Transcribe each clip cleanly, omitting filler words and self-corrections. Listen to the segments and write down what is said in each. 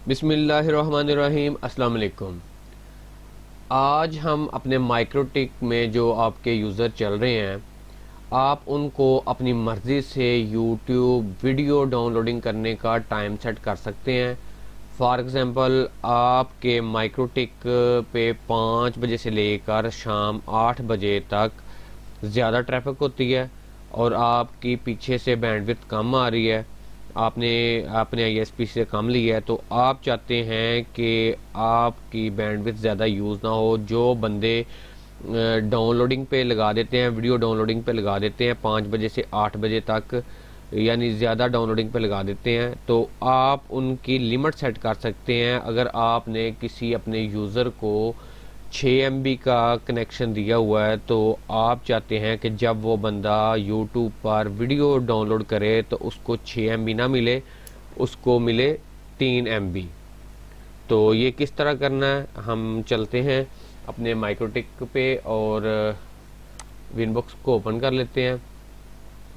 बिस्मिल्लाहिर्रहमानिर्रहीम। अस्सलाम वालेकुम। आज हम अपने माइक्रोटिक में जो आपके यूज़र चल रहे हैं, आप उनको अपनी मर्ज़ी से यूट्यूब वीडियो डाउनलोडिंग करने का टाइम सेट कर सकते हैं। फॉर एग्ज़ाम्पल, आपके माइक्रोटिक पे 5 बजे से लेकर शाम 8 बजे तक ज़्यादा ट्रैफिक होती है और आपकी पीछे से बैंडविड्थ कम आ रही है, आपने अपने आईएसपी से कम लिया है, तो आप चाहते हैं कि आपकी बैंडविड्थ ज़्यादा यूज़ ना हो। जो बंदे डाउनलोडिंग पे लगा देते हैं, वीडियो डाउनलोडिंग पे लगा देते हैं 5 बजे से 8 बजे तक, यानी ज़्यादा डाउनलोडिंग पे लगा देते हैं, तो आप उनकी लिमिट सेट कर सकते हैं। अगर आपने किसी अपने यूज़र को 6 MB का कनेक्शन दिया हुआ है, तो आप चाहते हैं कि जब वो बंदा यूट्यूब पर वीडियो डाउनलोड करे तो उसको 6 MB ना मिले, उसको मिले 3 MB। तो ये किस तरह करना है, हम चलते हैं अपने माइक्रोटिक पे और विनबॉक्स को ओपन कर लेते हैं।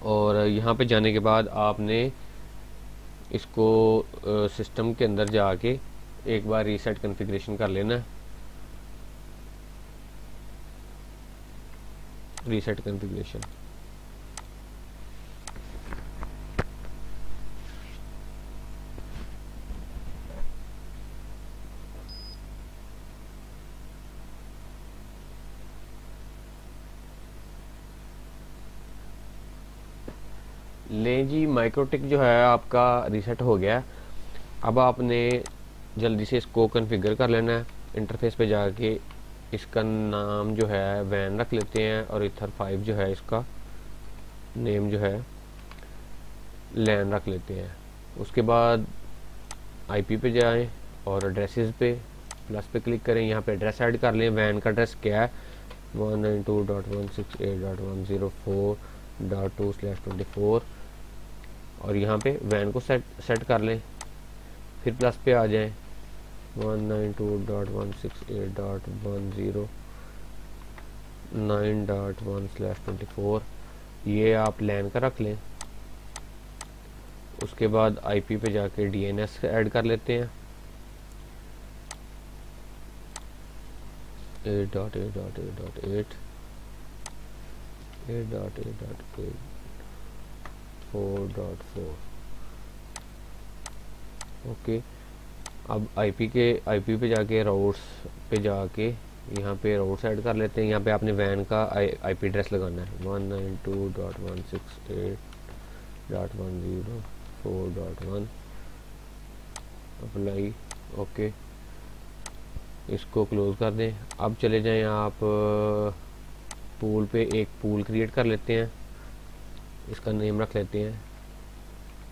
और यहाँ पे जाने के बाद आपने इसको सिस्टम के अंदर जाके एक बार रीसेट कॉन्फ़िगरेशन कर लेना है। रीसेट कॉन्फ़िगरेशन, लें जी, माइक्रोटिक जो है आपका रीसेट हो गया। अब आपने जल्दी से इसको कॉन्फ़िगर कर लेना है। इंटरफेस पे जाके इसका नाम जो है वैन रख लेते हैं और ईथर 5 जो है इसका नेम जो है लैन रख लेते हैं। उसके बाद आईपी पे जाएं और एड्रेसेस पे प्लस पे क्लिक करें। यहाँ पे एड्रेस ऐड कर लें। वैन का एड्रेस क्या है? 192.168.104.2/24 और यहाँ पे वैन को सेट कर लें। फिर प्लस पे आ जाएं। 192.168.109.1/24 ये आप लैन का रख लें। उसके बाद आईपी पे जाके डीएनएस ऐड कर लेते हैं। 8.8.8.8 8.8.8.4.4। ओके। अब आईपी पे जाके राउट्स पे जाके यहाँ पे राउट्स ऐड कर लेते हैं। यहाँ पे आपने वैन का आईपी एड्रेस लगाना है 192.168.104.1। अप्लाई, ओके, इसको क्लोज कर दें। अब चले जाएं आप पूल पे, एक पूल क्रिएट कर लेते हैं। इसका नेम रख लेते हैं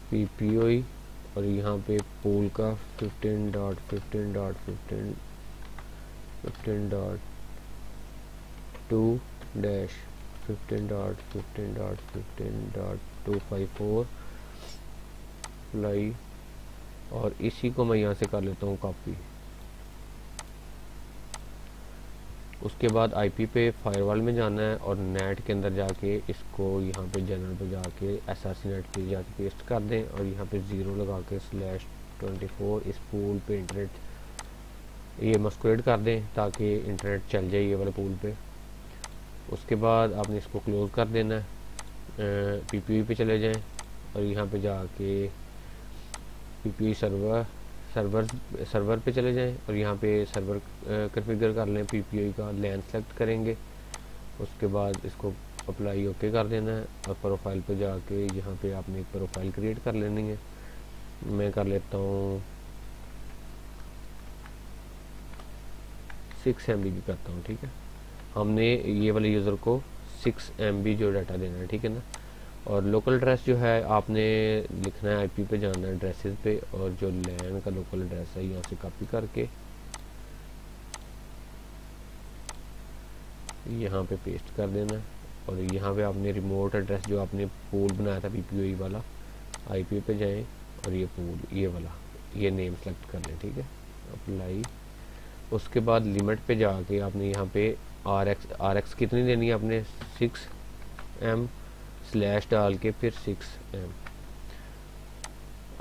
PPOE और यहाँ पे पूल का 15.15.15 15.2-15.15.254 अप्लाई, और इसी को मैं यहाँ से कर लेता हूँ कॉपी। उसके बाद आईपी पे फायरवॉल में जाना है और नेट के अंदर जाके इसको यहाँ पे जनरल पे जाके SRC नेट पे जाके पेस्ट कर दें और यहाँ पे 0 लगा के /24 इस पूल पे इंटरनेट ये मस्कुलेट कर दें ताकि इंटरनेट चल जाए ये वाले पूल पे। उसके बाद आपने इसको क्लोज कर देना है। PPE पे चले जाएं और यहाँ पे जाके PPE सर्वर पे चले जाएं और यहाँ पे सर्वर कॉन्फ़िगर कर लें। PPI का लैन सेलेक्ट करेंगे। उसके बाद इसको अप्लाई ओके कर देना है और प्रोफाइल पे जाके यहाँ पे आपने एक प्रोफाइल क्रिएट कर लेनी है। मैं कर लेता हूँ 6 MB की करता हूँ, ठीक है। हमने ये वाले यूज़र को 6 MB जो डाटा देना है, ठीक है ना। और लोकल एड्रेस जो है आपने लिखना है, आईपी पे जाना है एड्रेसेस पे, और जो लैन का लोकल एड्रेस है यहाँ से कॉपी करके यहाँ पे पेस्ट कर देना है। और यहाँ पे आपने रिमोट एड्रेस जो आपने पूल बनाया था PPOE वाला, आईपी पे जाएं और ये पूल ये वाला ये नेम सेलेक्ट कर लें, ठीक है। अप्लाई। उसके बाद लिमिट पे जाके आपने यहाँ पे RX कितनी देनी है आपने 6M स्लैश डाल के फिर 6M।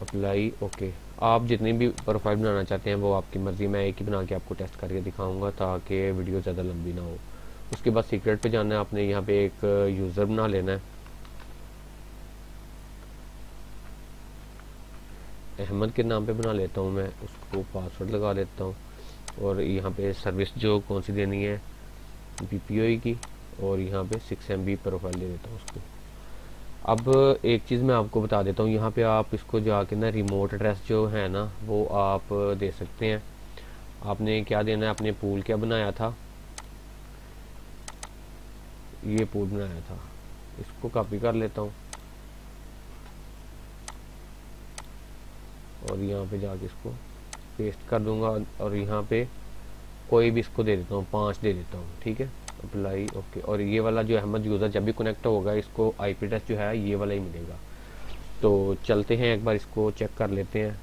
Apply, okay. आप जितनी भी प्रोफाइल बनाना चाहते हैं वो आपकी मर्ज़ी, मैं एक ही बना के आपको टेस्ट करके दिखाऊंगा ताकि वीडियो ज़्यादा लंबी ना हो। उसके बाद सीक्रेट पे जाना है आपने, यहाँ पे एक यूज़र बना लेना है। अहमद के नाम पे बना लेता हूँ मैं, उसको पासवर्ड लगा लेता हूँ। और यहाँ पे सर्विस जो कौन सी देनी है, BPOE की, और यहाँ पे 6 MB प्रोफाइल दे देता हूँ उसको। अब एक चीज़ मैं आपको बता देता हूँ, यहाँ पे आप इसको जाके ना रिमोट एड्रेस जो है ना वो आप दे सकते हैं। आपने क्या देना है, अपने पूल क्या बनाया था, ये पूल बनाया था, इसको कॉपी कर लेता हूँ और यहाँ पे जाके इसको पेस्ट कर दूंगा। और यहाँ पे कोई भी इसको दे देता हूँ, 5 दे देता हूँ, ठीक है। Apply, okay. और ये वाला जो अहमद यूज़र जब भी कनेक्ट होगा इसको IP एड्रेस जो है ये वाला ही मिलेगा। तो चलते हैं एक बार इसको चेक कर लेते हैं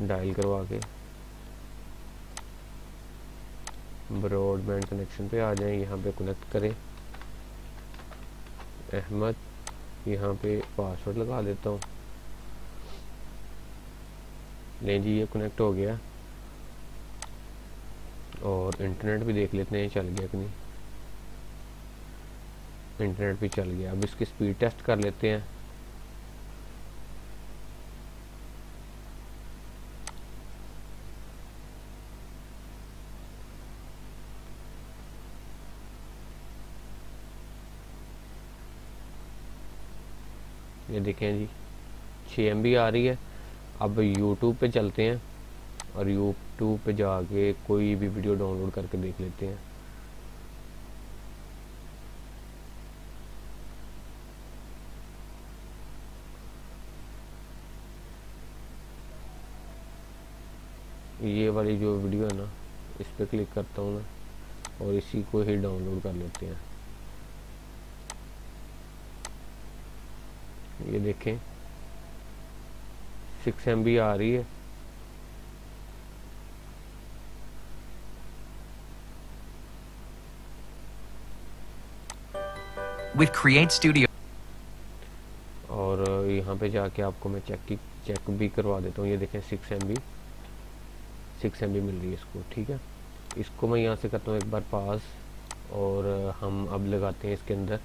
डायल करवा के। ब्रॉडबैंड कनेक्शन पे आ जाएं, यहाँ पे कनेक्ट करें अहमद, यहाँ पे पासवर्ड लगा देता हूँ। लें जी, ये कनेक्ट हो गया। और इंटरनेट भी देख लेते हैं चल गया कि नहीं। इंटरनेट भी चल गया। अब इसकी स्पीड टेस्ट कर लेते हैं। ये देखें जी 6 MB आ रही है। अब यूट्यूब पे चलते हैं और यूट्यूब पे जाके कोई भी वीडियो डाउनलोड करके देख लेते हैं। ये वाली जो वीडियो है ना, इस पर क्लिक करता हूँ मैं और इसी को ही डाउनलोड कर लेते हैं। ये देखें 6 MB आ रही है। With Create Studio, और यहाँ पे जाके आपको मैं चेक भी करवा देता हूँ। ये देखें 6 MB मिल रही है इसको, ठीक है। इसको मैं यहाँ से करता हूँ एक बार पास। और हम अब लगाते हैं इसके अंदर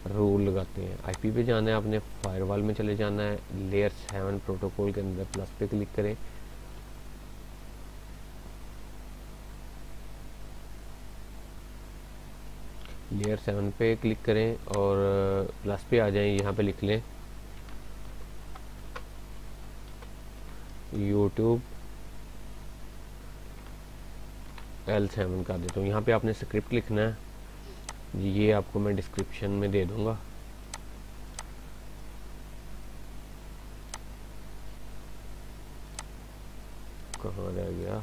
रूल लगाते हैं। IP पे जाना है आपने, फायरवॉल में चले जाना है, लेयर 7 प्रोटोकॉल के अंदर प्लस पे क्लिक करें। लेयर 7 पे क्लिक करें और प्लस पे आ जाएं। यहाँ पे लिख लें YouTube L7 कर देता हूँ। यहाँ पे आपने स्क्रिप्ट लिखना है, ये आपको मैं डिस्क्रिप्शन में दे दूँगा। कहाँ रह गया,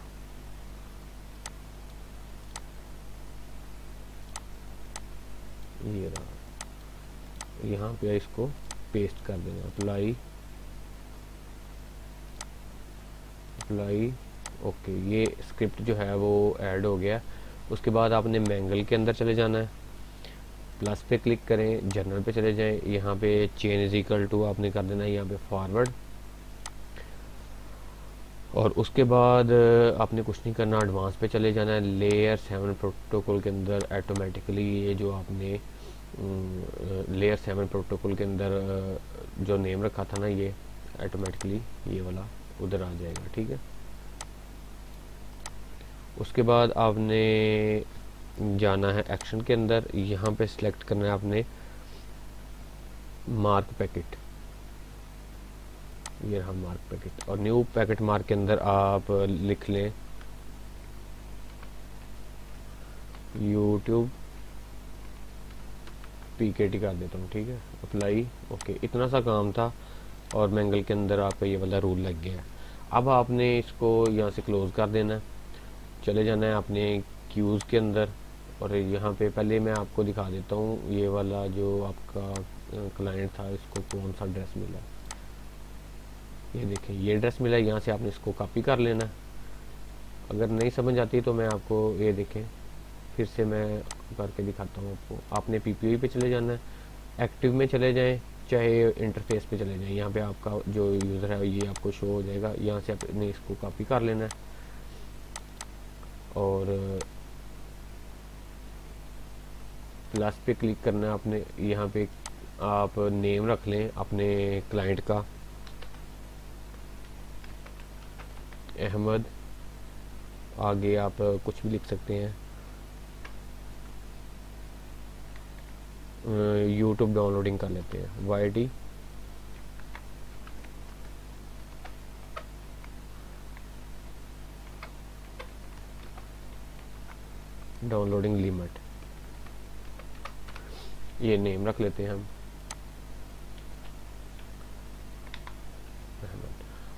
ये रहा। यहाँ पे इसको पेस्ट कर देना। Apply, okay. ये स्क्रिप्ट जो है वो ऐड हो गया। उसके बाद आपने मैंगल के अंदर चले जाना है, प्लस पे क्लिक करें, जर्नल पे चले जाएं। यहाँ पे चेन इज इक्वल टू आपने कर देना है यहाँ पे फॉरवर्ड। और उसके बाद आपने कुछ नहीं करना, एडवांस पे चले जाना है। लेयर 7 प्रोटोकॉल के अंदर ऑटोमेटिकली ये जो आपने लेयर 7 प्रोटोकॉल के अंदर जो नेम रखा था ना, ये ऑटोमेटिकली ये वाला उधर आ जाएगा, ठीक है। उसके बाद आपने जाना है एक्शन के अंदर, यहाँ पे सिलेक्ट करना है आपने मार्क पैकेट, ये रहा मार्क पैकेट। और न्यू पैकेट मार्क के अंदर आप लिख लें YouTube PKT कर देता हूँ, ठीक है। Apply, okay. इतना सा काम था और मैंगल के अंदर आपका ये वाला रूल लग गया है। अब आपने इसको यहाँ से क्लोज कर देना है, चले जाना है अपने क्यूज़ के अंदर। और यहाँ पे पहले मैं आपको दिखा देता हूँ ये वाला जो आपका क्लाइंट था, इसको कौन सा ड्रेस मिला। ये देखें ये ड्रेस मिला, यहाँ से आपने इसको कॉपी कर लेना। अगर नहीं समझ आती तो मैं आपको ये देखें फिर से मैं करके दिखाता हूँ आपको। आपने PPOE पे चले जाना है, एक्टिव में चले जाएं चाहे इंटरफेस पे चले जाएं, यहाँ पे आपका जो यूज़र है ये आपको शो हो जाएगा। यहाँ से आपने इसको कॉपी कर लेना है और प्लस पे क्लिक करना है आपने। यहाँ पे आप नेम रख लें अपने क्लाइंट का, अहमद। आगे आप कुछ भी लिख सकते हैं। यूट्यूब डाउनलोडिंग कर लेते हैं, YT डाउनलोडिंग लिमिट, ये नेम रख लेते हैं हम,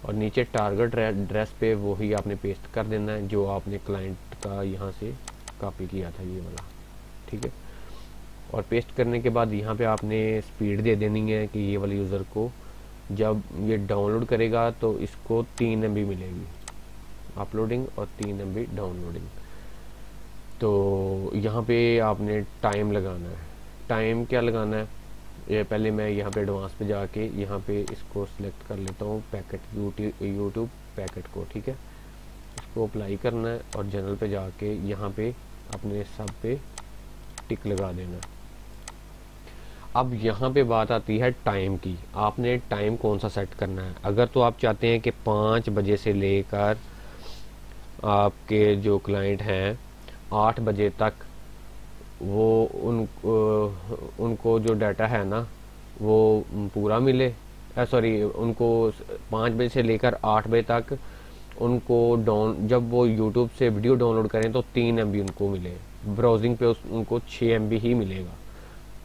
और नीचे टारगेट एड्रेस पे वही आपने पेस्ट कर देना है जो आपने क्लाइंट का यहाँ से कॉपी किया था, ये वाला। ठीक है, और पेस्ट करने के बाद यहाँ पे आपने स्पीड दे देनी है कि ये वाले यूज़र को जब ये डाउनलोड करेगा तो इसको 3 MB मिलेगी अपलोडिंग और 3 MB डाउनलोडिंग। तो यहाँ पे आपने टाइम लगाना है। टाइम क्या लगाना है, ये पहले मैं यहाँ पे एडवांस पे जाके यहाँ पे इसको सिलेक्ट कर लेता हूँ, पैकेट यूट्यूब पैकेट को। ठीक है, इसको अप्लाई करना है और जनरल पे जाके यहाँ पे अपने सब पे टिक लगा देना है। अब यहाँ पे बात आती है टाइम की। आपने टाइम कौन सा सेट करना है। अगर तो आप चाहते हैं कि 5 बजे से लेकर आपके जो क्लाइंट हैं 8 बजे तक वो उनको जो डाटा है ना वो पूरा मिले, सॉरी उनको 5 बजे से लेकर 8 बजे तक उनको जब वो यूट्यूब से वीडियो डाउनलोड करें तो 3 MB उनको मिले, ब्राउजिंग पे उनको 6 MB ही मिलेगा।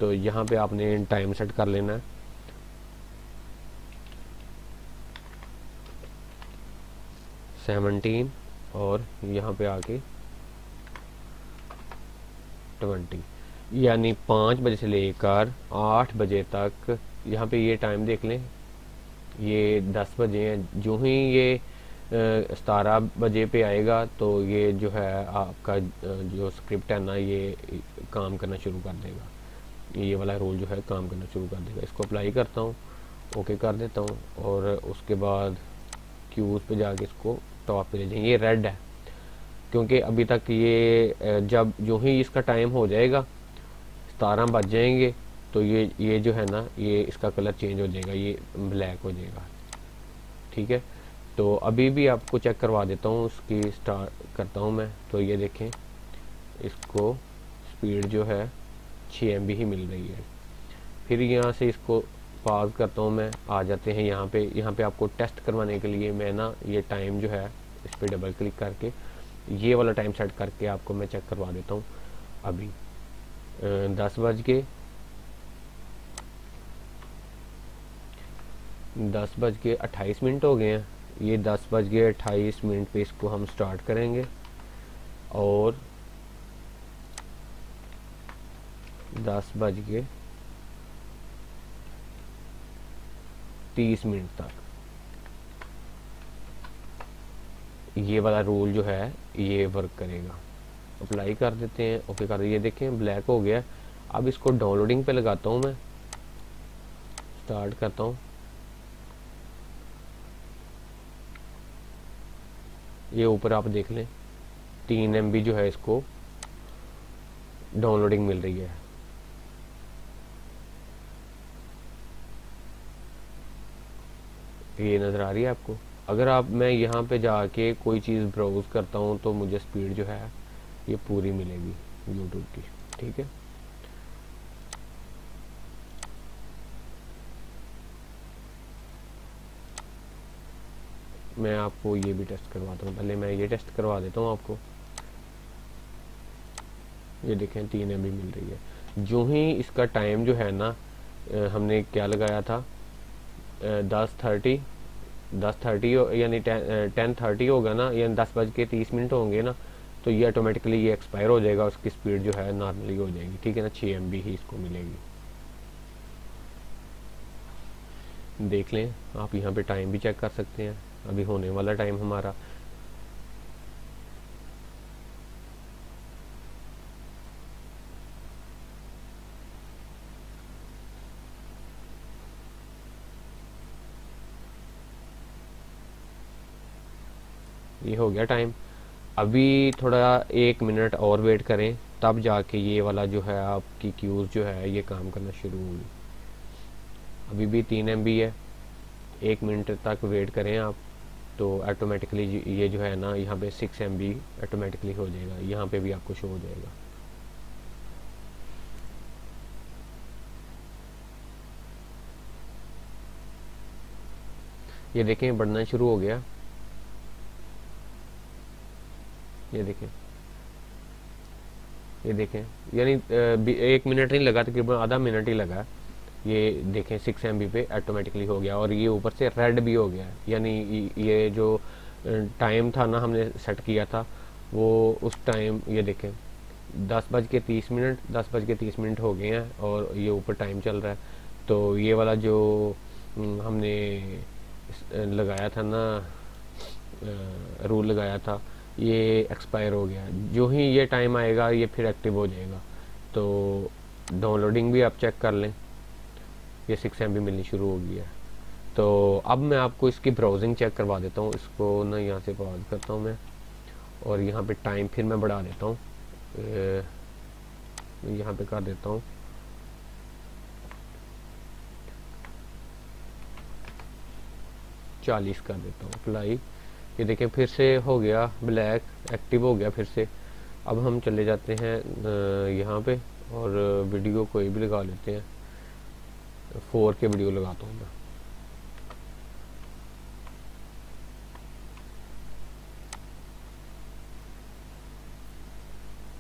तो यहाँ पे आपने टाइम सेट कर लेना है। सेवनटीन और यहाँ पे आके 20, यानी 5 बजे से लेकर 8 बजे तक। यहाँ पे ये टाइम देख लें, ये 10 बजे हैं। जो ही ये 17 बजे पे आएगा तो ये जो है आपका जो स्क्रिप्ट है ना ये काम करना शुरू कर देगा, ये वाला रोल जो है काम करना शुरू कर देगा। इसको अप्लाई करता हूँ, ओके कर देता हूँ और उसके बाद क्यूज पे जाके इसको टॉप पे ले जाएंगे। ये रेड है क्योंकि अभी तक ये जब जो ही इसका टाइम हो जाएगा 17 बज जाएंगे तो ये जो है ना ये इसका कलर चेंज हो जाएगा, ये ब्लैक हो जाएगा। ठीक है, तो अभी भी आपको चेक करवा देता हूँ, उसकी स्टार्ट करता हूँ मैं। तो ये देखें इसको स्पीड जो है 6 MB ही मिल रही है। फिर यहाँ से इसको पॉज करता हूँ मैं, आ जाते हैं यहाँ पे। यहाँ पे आपको टेस्ट करवाने के लिए मैं ना ये टाइम जो है इस पर डबल क्लिक करके ये वाला टाइम सेट करके आपको मैं चेक करवा देता हूँ। अभी 10:28 हो गए हैं। ये 10:28 पे इसको हम स्टार्ट करेंगे और 10:30 तक ये वाला रूल जो है ये वर्क करेगा। अप्लाई कर देते हैं, ओके कर दिए। ये देखें ब्लैक हो गया। अब इसको डाउनलोडिंग पे लगाता हूँ मैं, स्टार्ट करता हूँ। ये ऊपर आप देख लें 3 MB जो है इसको डाउनलोडिंग मिल रही है। ये नज़र आ रही है आपको। अगर आप मैं यहाँ पे जाके कोई चीज़ ब्राउज करता हूँ तो मुझे स्पीड जो है ये पूरी मिलेगी यूट्यूब की। ठीक है, मैं आपको ये भी टेस्ट करवाता हूँ। पहले मैं ये टेस्ट करवा देता हूँ आपको। ये देखें 3 MB मिल रही है। जो ही इसका टाइम जो है ना हमने क्या लगाया था 10:30 यानी 10:30 होगा ना, यानी 10:30 होंगे ना, तो ये ऑटोमेटिकली ये एक्सपायर हो जाएगा। उसकी स्पीड जो है नॉर्मली हो जाएगी। ठीक है ना, 6 MB ही इसको मिलेगी। देख लें आप, यहाँ पे टाइम भी चेक कर सकते हैं, अभी होने वाला टाइम हमारा। ये हो गया टाइम। अभी थोड़ा 1 मिनट और वेट करें, तब जाके ये वाला जो है आपकी क्यूज़ जो है ये काम करना शुरू होगी। अभी भी 3 MB है, 1 मिनट तक वेट करें आप, तो ऑटोमेटिकली ये जो है ना यहाँ पे 6 MB ऑटोमेटिकली हो जाएगा, यहाँ पे भी आपको शो हो जाएगा। ये देखें बढ़ना शुरू हो गया, ये देखें, ये देखें, यानी 1 मिनट नहीं लगा, तकरीबन आधा मिनट ही लगा। ये देखें 6 MB पे ऑटोमेटिकली हो गया, और ये ऊपर से रेड भी हो गया, यानी ये जो टाइम था ना हमने सेट किया था वो उस टाइम, ये देखें 10:30, 10:30 हो गए हैं और ये ऊपर टाइम चल रहा है। तो ये वाला जो हमने लगाया था ना, रूल लगाया था, ये एक्सपायर हो गया। जो ही ये टाइम आएगा ये फिर एक्टिव हो जाएगा। तो डाउनलोडिंग भी आप चेक कर लें, ये 6 MB मिलनी शुरू हो गई है। तो अब मैं आपको इसकी ब्राउजिंग चेक करवा देता हूँ। इसको ना यहाँ से पॉज करता हूँ मैं, और यहाँ पे टाइम फिर मैं बढ़ा देता हूँ, यहाँ पे कर देता हूँ 40 कर देता हूँ अप्लाई। ये देखें फिर से हो गया ब्लैक, एक्टिव हो गया फिर से। अब हम चले जाते हैं यहाँ पे, और वीडियो कोई भी लगा लेते हैं, 4K वीडियो लगाता हूँ मैं।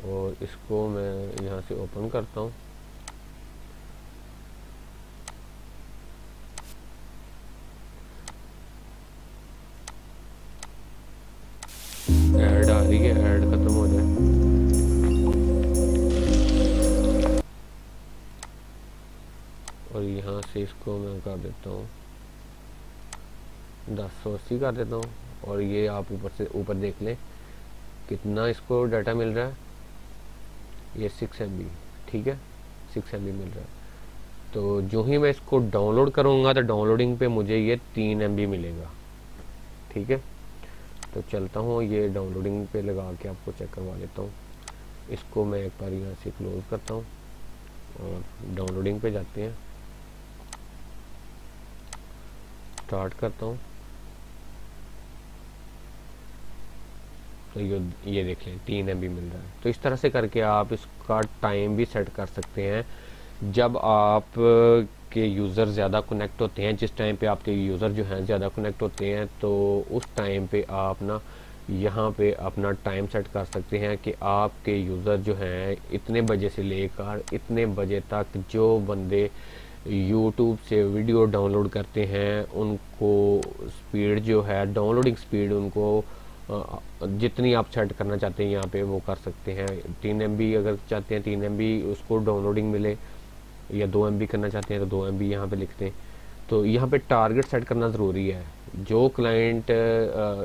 और इसको मैं यहाँ से ओपन करता हूँ। ऐड आ रही है, ऐड खत्म हो जाए। और यहाँ से इसको मैं कर देता हूँ 1080 कर देता हूँ। और ये आप ऊपर से ऊपर देख लें कितना इसको डाटा मिल रहा है, ये 6 MB, ठीक है 6 MB मिल रहा है। तो जो ही मैं इसको डाउनलोड करूँगा तो डाउनलोडिंग पे मुझे ये 3 MB मिलेगा, ठीक है। तो चलता हूँ, ये डाउनलोडिंग पे लगा के आपको चेक करवा लेता हूँ। इसको मैं एक बार यहाँ से क्लोज करता हूँ और डाउनलोडिंग पे जाते हैं, स्टार्ट करता हूँ। तो ये देख लें 3 MB मिल रहा है। तो इस तरह से करके आप इसका टाइम भी सेट कर सकते हैं। जब आप के यूज़र ज़्यादा कनेक्ट होते हैं, जिस टाइम पे आपके यूज़र जो हैं ज़्यादा कनेक्ट होते हैं, तो उस टाइम पे आप ना यहाँ पे अपना टाइम सेट कर सकते हैं कि आपके यूज़र जो हैं इतने बजे से लेकर इतने बजे तक जो बंदे यूट्यूब से वीडियो डाउनलोड करते हैं उनको स्पीड जो है, डाउनलोडिंग स्पीड उनको जितनी आप सेट करना चाहते हैं यहाँ पे वो कर सकते हैं। 3 MB अगर चाहते हैं 3 MB उसको डाउनलोडिंग मिले, या 2 MB करना चाहते हैं तो 2 MB यहाँ पे लिखते हैं। तो यहाँ पे टारगेट सेट करना ज़रूरी है। जो क्लाइंट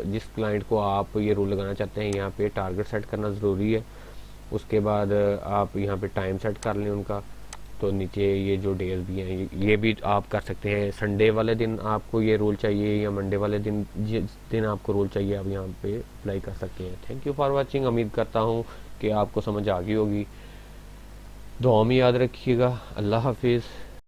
जिस क्लाइंट को आप ये रूल लगाना चाहते हैं यहाँ पे टारगेट सेट करना ज़रूरी है। उसके बाद आप यहाँ पे टाइम सेट कर लें उनका। तो नीचे ये जो डेज भी हैं ये भी आप कर सकते हैं। संडे वाले दिन आपको ये रूल चाहिए या मंडे वाले दिन, जिस दिन आपको रूल चाहिए आप यहाँ पे अप्लाई कर सकते हैं। Thank you for watching. उम्मीद करता हूँ कि आपको समझ आ गई होगी। दुआ में याद रखिएगा। अल्लाह हाफिज़।